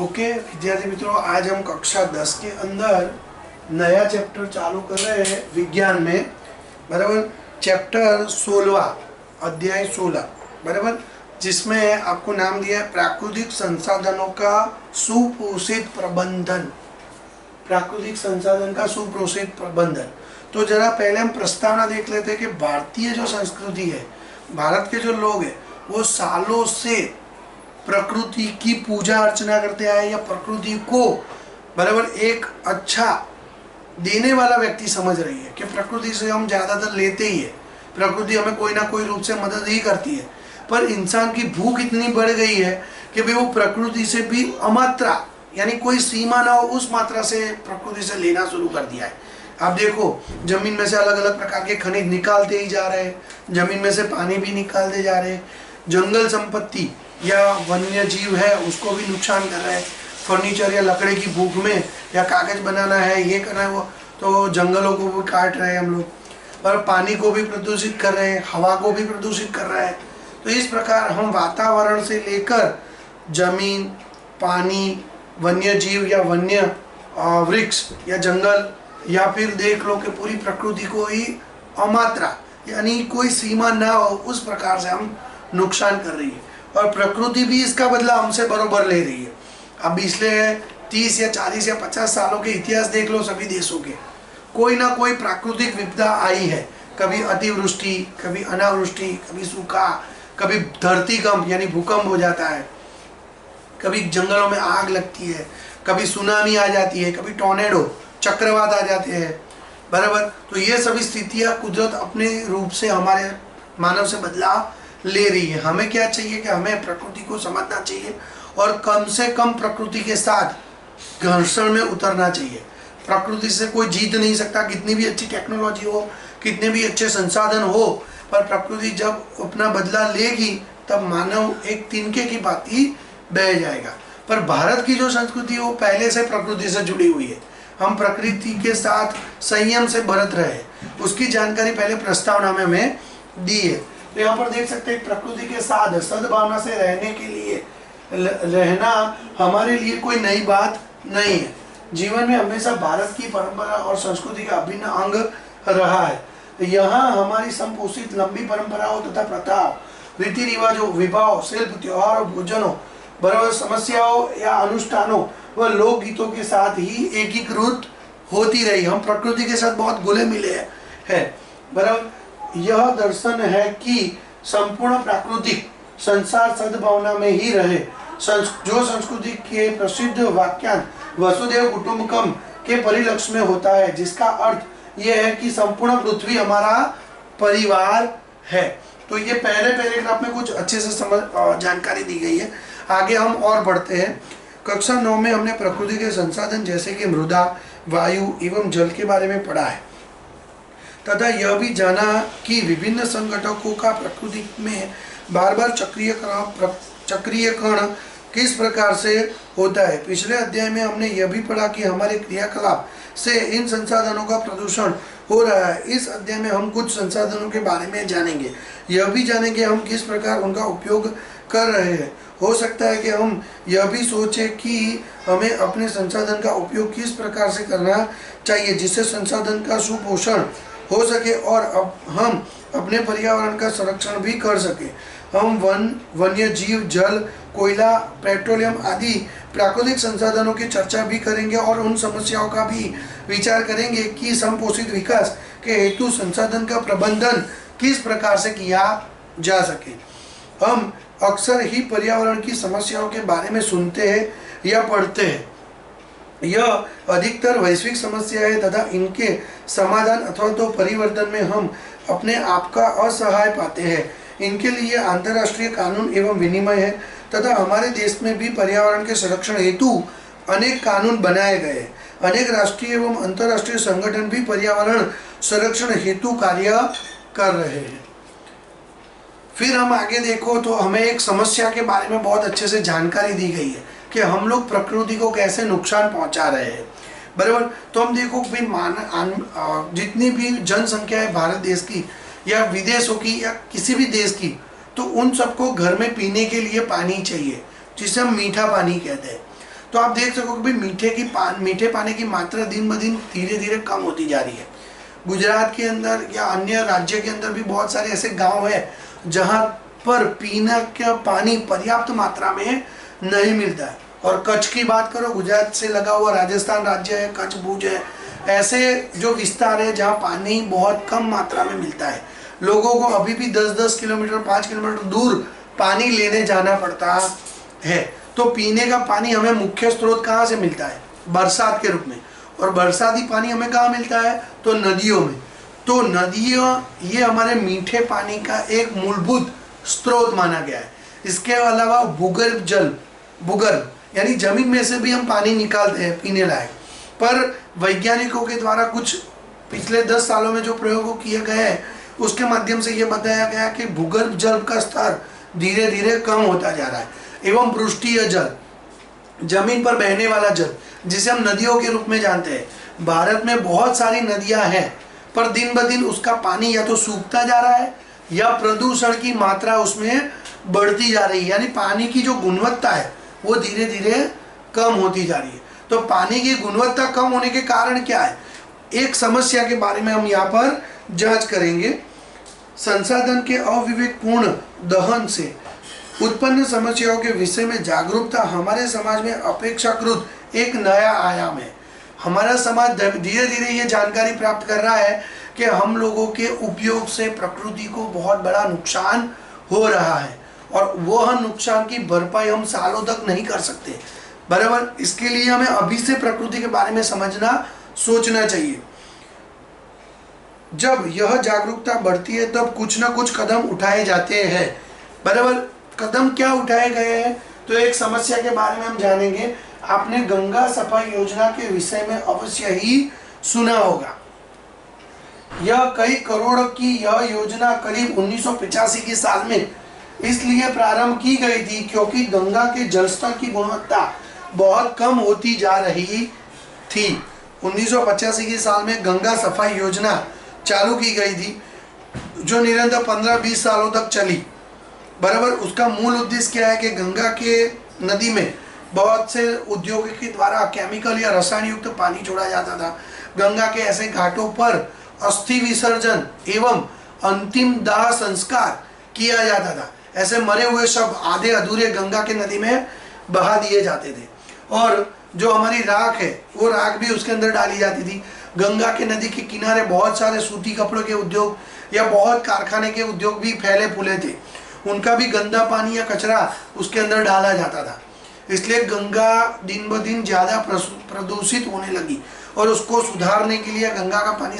Okay विद्यार्थी मित्रों, आज हम कक्षा 10 के अंदर नया चैप्टर चालू कर रहे हैं विज्ञान में। बराबर, चैप्टर 16 अध्याय 16 बराबर, जिसमें आपको नाम दिया है प्राकृतिक संसाधनों का सुपोषित प्रबंधन। प्राकृतिक संसाधन का सुपोषित प्रबंधन। तो जरा पहले हम प्रस्तावना देख लेते हैं कि भारतीय जो संस्कृति है, भारत के जो लोग हैं वो सालों से प्रकृति की पूजा अर्चना करते आए या प्रकृति को बराबर एक अच्छा देने वाला व्यक्ति समझ रही है कि प्रकृति से हम ज़्यादातर लेते ही है, प्रकृति हमें कोई ना कोई रूप से मदद ही करती है। पर इंसान की भूख इतनी बढ़ गई है कि भाई वो प्रकृति से भी अमात्रा यानी कोई सीमा ना हो उस मात्रा से प्रकृति से लेना शुरू कर दिया है। आप देखो, जमीन में से अलग अलग प्रकार के खनिज निकालते ही जा रहे हैं, जमीन में से पानी भी निकालते जा रहे हैं, जंगल संपत्ति या वन्य जीव है उसको भी नुकसान कर रहा है। फर्नीचर या लकड़ी की भूख में या कागज बनाना है, ये करना है, वो तो जंगलों को भी काट रहे हैं हम लोग, और पानी को भी प्रदूषित कर रहे हैं, हवा को भी प्रदूषित कर रहा है। तो इस प्रकार हम वातावरण से लेकर जमीन, पानी, वन्य जीव या वन्य वृक्ष या जंगल या फिर देख लो कि पूरी प्रकृति को ही अमात्रा यानी कोई सीमा ना हो उस प्रकार से हम नुकसान कर रही है, और प्रकृति भी इसका बदला हमसे बरोबर ले रही है। अब पिछले 30 या 40 या 50 सालों के इतिहास देख लो, सभी देशों के कोई ना कोई प्राकृतिक विपदा आई है। कभी अतिवृष्टि, कभी अनावृष्टि, कभी सूखा, कभी धरतीकंप यानी भूकंप हो जाता है, कभी जंगलों में आग लगती है, कभी सुनामी आ जाती है, कभी टॉर्नेडो चक्रवात आ जाते हैं। बराबर, तो ये सभी स्थितियाँ कुदरत अपने रूप से हमारे मानव से बदलाव ले रही है। हमें क्या चाहिए कि हमें प्रकृति को समझना चाहिए और कम से कम प्रकृति के साथ घर्षण में उतरना चाहिए। प्रकृति से कोई जीत नहीं सकता, कितनी भी अच्छी टेक्नोलॉजी हो, कितने भी अच्छे संसाधन हो, पर प्रकृति जब अपना बदला लेगी तब मानव एक तिनके की भांति बह जाएगा। पर भारत की जो संस्कृति है वो पहले से प्रकृति से जुड़ी हुई है। हम प्रकृति के साथ संयम से बरत रहे हैं, उसकी जानकारी पहले प्रस्तावना में हमें दी है। तो यहाँ पर देख सकते हैं प्रकृति के साथ सद्भावना से रहने के लिए रहना हमारे लिए कोई नई बात नहीं है। जीवन में हमेशा भारत की परंपरा और संस्कृति का अभिन्न अंग रहा है। यहाँ हमारी संपोषित लंबी परंपराओं तथा प्रथाओं, रीति रिवाजों, विवाहों, शिल्प, त्योहारों, भोजनों, बराबर समस्याओं या अनुष्ठानों व लोकगीतों के साथ ही एकीकृत होती रही। हम प्रकृति के साथ बहुत घुले मिले हैं। बराबर, यह दर्शन है कि संपूर्ण प्राकृतिक संसार सद्भावना में ही रहे। जो संस्कृति के प्रसिद्ध वाक्यांश वसुदेव कुटुंबकम के परिलक्ष्य में होता है, जिसका अर्थ यह है कि संपूर्ण पृथ्वी हमारा परिवार है। तो ये पहले पैराग्राफ में कुछ अच्छे से जानकारी दी गई है। आगे हम और बढ़ते हैं। कक्षा 9 में हमने प्रकृति के संसाधन जैसे कि मृदा, वायु एवं जल के बारे में पढ़ा है तथा यह भी जाना कि विभिन्न संगठकों का प्रकृति में बार बार चक्रीयकरण किस प्रकार से होता है। पिछले अध्याय में हमने यह भी पढ़ा कि हमारे क्रियाकलाप से इन संसाधनों का प्रदूषण हो रहा है। इस अध्याय में हम कुछ संसाधनों के बारे में जानेंगे, यह भी जानेंगे हम किस प्रकार उनका उपयोग कर रहे हैं। हो सकता है कि हम यह भी सोचें कि हमें अपने संसाधन का उपयोग किस प्रकार से करना चाहिए जिससे संसाधन का सुपोषण हो सके और अब हम अपने पर्यावरण का संरक्षण भी कर सके। हम वन्य जीव, जल, कोयला, पेट्रोलियम आदि प्राकृतिक संसाधनों की चर्चा भी करेंगे और उन समस्याओं का भी विचार करेंगे कि संपोषित विकास के हेतु संसाधन का प्रबंधन किस प्रकार से किया जा सके। हम अक्सर ही पर्यावरण की समस्याओं के बारे में सुनते हैं या पढ़ते हैं। यह अधिकतर वैश्विक समस्या है तथा इनके समाधान अथवा तो परिवर्तन में हम अपने आप का असहाय पाते हैं। इनके लिए अंतर्राष्ट्रीय कानून एवं विनिमय है तथा हमारे देश में भी पर्यावरण के संरक्षण हेतु अनेक कानून बनाए गए हैं। अनेक राष्ट्रीय एवं अंतर्राष्ट्रीय संगठन भी पर्यावरण संरक्षण हेतु कार्य कर रहे हैं। फिर हम आगे देखो तो हमें एक समस्या के बारे में बहुत अच्छे से जानकारी दी गई है कि हम लोग प्रकृति को कैसे नुकसान पहुंचा रहे हैं। बराबर, तो हम देखो भाई जितनी भी जनसंख्या है भारत देश की या विदेशों की या किसी भी देश की, तो उन सबको घर में पीने के लिए पानी चाहिए, जिसे हम मीठा पानी कहते हैं। तो आप देख सको कि भाई मीठे पानी की मात्रा दिन ब दिन धीरे धीरे कम होती जा रही है। गुजरात के अंदर या अन्य राज्य के अंदर भी बहुत सारे ऐसे गांव है जहां पर पीने का पानी पर्याप्त मात्रा में नहीं मिलता है। और कच्छ की बात करो, गुजरात से लगा हुआ राजस्थान राज्य है, कच्छ भुज है, ऐसे जो विस्तार है जहाँ पानी बहुत कम मात्रा में मिलता है। लोगों को अभी भी 10-10 किलोमीटर 5 किलोमीटर दूर पानी लेने जाना पड़ता है। तो पीने का पानी हमें मुख्य स्रोत कहाँ से मिलता है? बरसात के रूप में। और बरसाती पानी हमें कहाँ मिलता है? तो नदियों में। तो नदियाँ ये हमारे मीठे पानी का एक मूलभूत स्रोत माना गया है। इसके अलावा भूगर्भ जल, भूगर्भ यानी जमीन में से भी हम पानी निकालते हैं पीने लायक। पर वैज्ञानिकों के द्वारा कुछ पिछले 10 सालों में जो प्रयोग किए गए हैं उसके माध्यम से ये बताया गया कि भूगर्भ जल का स्तर धीरे धीरे कम होता जा रहा है। एवं पृष्ठीय जल, जमीन पर बहने वाला जल, जिसे हम नदियों के रूप में जानते हैं, भारत में बहुत सारी नदियां हैं पर दिन ब दिन उसका पानी या तो सूखता जा रहा है या प्रदूषण की मात्रा उसमें बढ़ती जा रही है। यानी पानी की जो गुणवत्ता है वो धीरे धीरे कम होती जा रही है। तो पानी की गुणवत्ता कम होने के कारण क्या है, एक समस्या के बारे में हम यहाँ पर जांच करेंगे। संसाधन के अविवेकपूर्ण दहन से उत्पन्न समस्याओं के विषय में जागरूकता हमारे समाज में अपेक्षाकृत एक नया आयाम है। हमारा समाज धीरे धीरे ये जानकारी प्राप्त कर रहा है कि हम लोगों के उपयोग से प्रकृति को बहुत बड़ा नुकसान हो रहा है और वह नुकसान की भरपाई हम सालों तक नहीं कर सकते, बराबर। इसके लिए हमें अभी से प्रकृति के बारे में समझना, सोचना चाहिए। जब यह जागरूकता बढ़ती है तब कुछ ना कुछ कदम उठाए जाते हैं, बराबर। कदम क्या उठाए गए हैं? तो एक समस्या के बारे में हम जानेंगे। आपने गंगा सफाई योजना के विषय में अवश्य ही सुना होगा। यह कई करोड़ की यह योजना करीब 1985 के साल में इसलिए प्रारंभ की गई थी क्योंकि गंगा के जलस्तर की गुणवत्ता बहुत कम होती जा रही थी। 1985 के साल में गंगा सफाई योजना चालू की गई थी जो निरंतर 15-20 सालों तक चली, बराबर। उसका मूल उद्देश्य क्या है कि गंगा के नदी में बहुत से उद्योगों के द्वारा केमिकल या रसायन युक्त पानी छोड़ा जाता था। गंगा के ऐसे घाटों पर अस्थि विसर्जन एवं अंतिम दाह संस्कार किया जाता था। ऐसे मरे हुए शव आधे अधूरे गंगा के नदी में बहा दिए जाते थे और जो हमारी राख है वो राख भी उसके अंदर डाली जाती थी। गंगा के नदी के किनारे बहुत सारे सूती कपड़ों के उद्योग या बहुत कारखाने के उद्योग भी फैले फूले थे। उनका भी गंदा पानी या कचरा उसके अंदर डाला जाता था। इसलिए गंगा दिन ब दिन ज़्यादा प्रदूषित होने लगी और उसको सुधारने के लिए गंगा का पानी